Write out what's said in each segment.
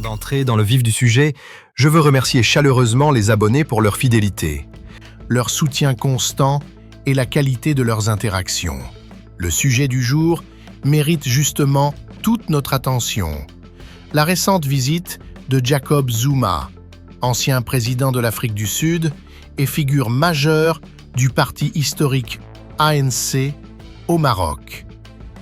Avant d'entrer dans le vif du sujet, je veux remercier chaleureusement les abonnés pour leur fidélité, leur soutien constant et la qualité de leurs interactions. Le sujet du jour mérite justement toute notre attention. La récente visite de Jacob Zuma, ancien président de l'Afrique du Sud et figure majeure du parti historique ANC au Maroc.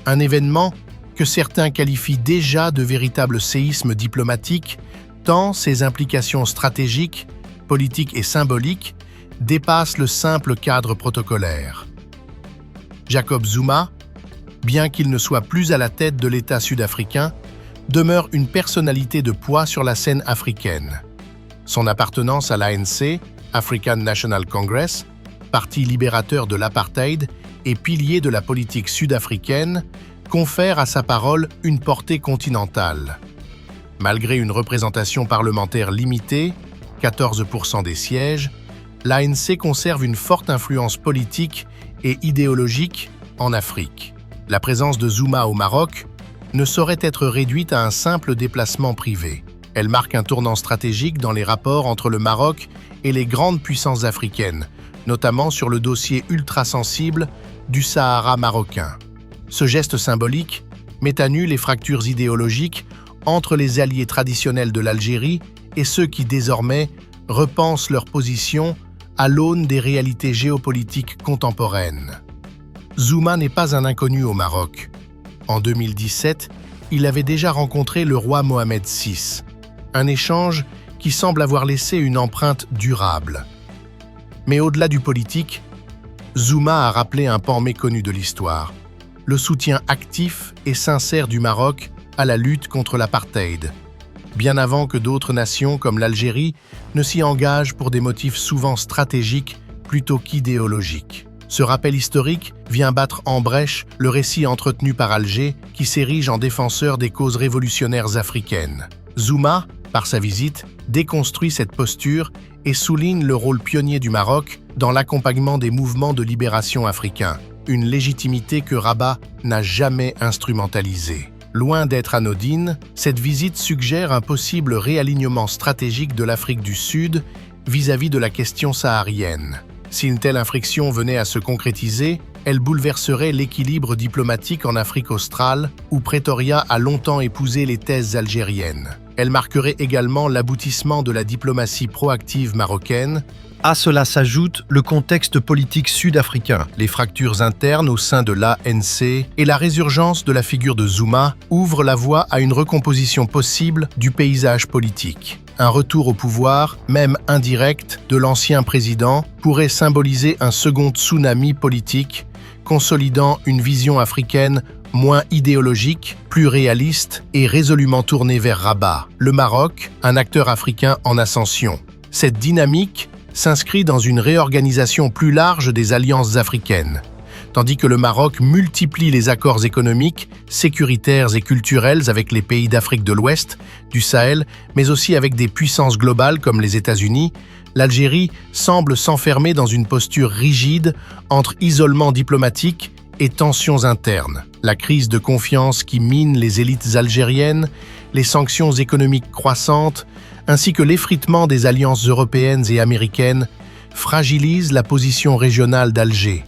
Un événement que certains qualifient déjà de véritable séisme diplomatique, tant ses implications stratégiques, politiques et symboliques dépassent le simple cadre protocolaire. Jacob Zuma, bien qu'il ne soit plus à la tête de l'État sud-africain, demeure une personnalité de poids sur la scène africaine. Son appartenance à l'ANC, African National Congress, parti libérateur de l'apartheid et pilier de la politique sud-africaine, confère à sa parole une portée continentale. Malgré une représentation parlementaire limitée, 14% des sièges, l'ANC conserve une forte influence politique et idéologique en Afrique. La présence de Zuma au Maroc ne saurait être réduite à un simple déplacement privé. Elle marque un tournant stratégique dans les rapports entre le Maroc et les grandes puissances africaines, notamment sur le dossier ultra-sensible du Sahara marocain. Ce geste symbolique met à nu les fractures idéologiques entre les alliés traditionnels de l'Algérie et ceux qui désormais repensent leur position à l'aune des réalités géopolitiques contemporaines. Zuma n'est pas un inconnu au Maroc. En 2017, il avait déjà rencontré le roi Mohamed VI, un échange qui semble avoir laissé une empreinte durable. Mais au-delà du politique, Zuma a rappelé un pan méconnu de l'histoire: le soutien actif et sincère du Maroc à la lutte contre l'apartheid, bien avant que d'autres nations comme l'Algérie ne s'y engagent pour des motifs souvent stratégiques plutôt qu'idéologiques. Ce rappel historique vient battre en brèche le récit entretenu par Alger qui s'érige en défenseur des causes révolutionnaires africaines. Zuma, par sa visite, déconstruit cette posture et souligne le rôle pionnier du Maroc dans l'accompagnement des mouvements de libération africains, une légitimité que Rabat n'a jamais instrumentalisée. Loin d'être anodine, cette visite suggère un possible réalignement stratégique de l'Afrique du Sud vis-à-vis de la question saharienne. Si une telle inflexion venait à se concrétiser, elle bouleverserait l'équilibre diplomatique en Afrique australe, où Pretoria a longtemps épousé les thèses algériennes. Elle marquerait également l'aboutissement de la diplomatie proactive marocaine. À cela s'ajoute le contexte politique sud-africain, les fractures internes au sein de l'ANC et la résurgence de la figure de Zuma ouvrent la voie à une recomposition possible du paysage politique. Un retour au pouvoir, même indirect, de l'ancien président pourrait symboliser un second tsunami politique, consolidant une vision africaine moins idéologique, plus réaliste et résolument tournée vers Rabat, le Maroc, un acteur africain en ascension. Cette dynamique s'inscrit dans une réorganisation plus large des alliances africaines, tandis que le Maroc multiplie les accords économiques, sécuritaires et culturels avec les pays d'Afrique de l'Ouest, du Sahel, mais aussi avec des puissances globales comme les États-Unis. L'Algérie semble s'enfermer dans une posture rigide entre isolement diplomatique et tensions internes. La crise de confiance qui mine les élites algériennes, les sanctions économiques croissantes, ainsi que l'effritement des alliances européennes et américaines fragilisent la position régionale d'Alger.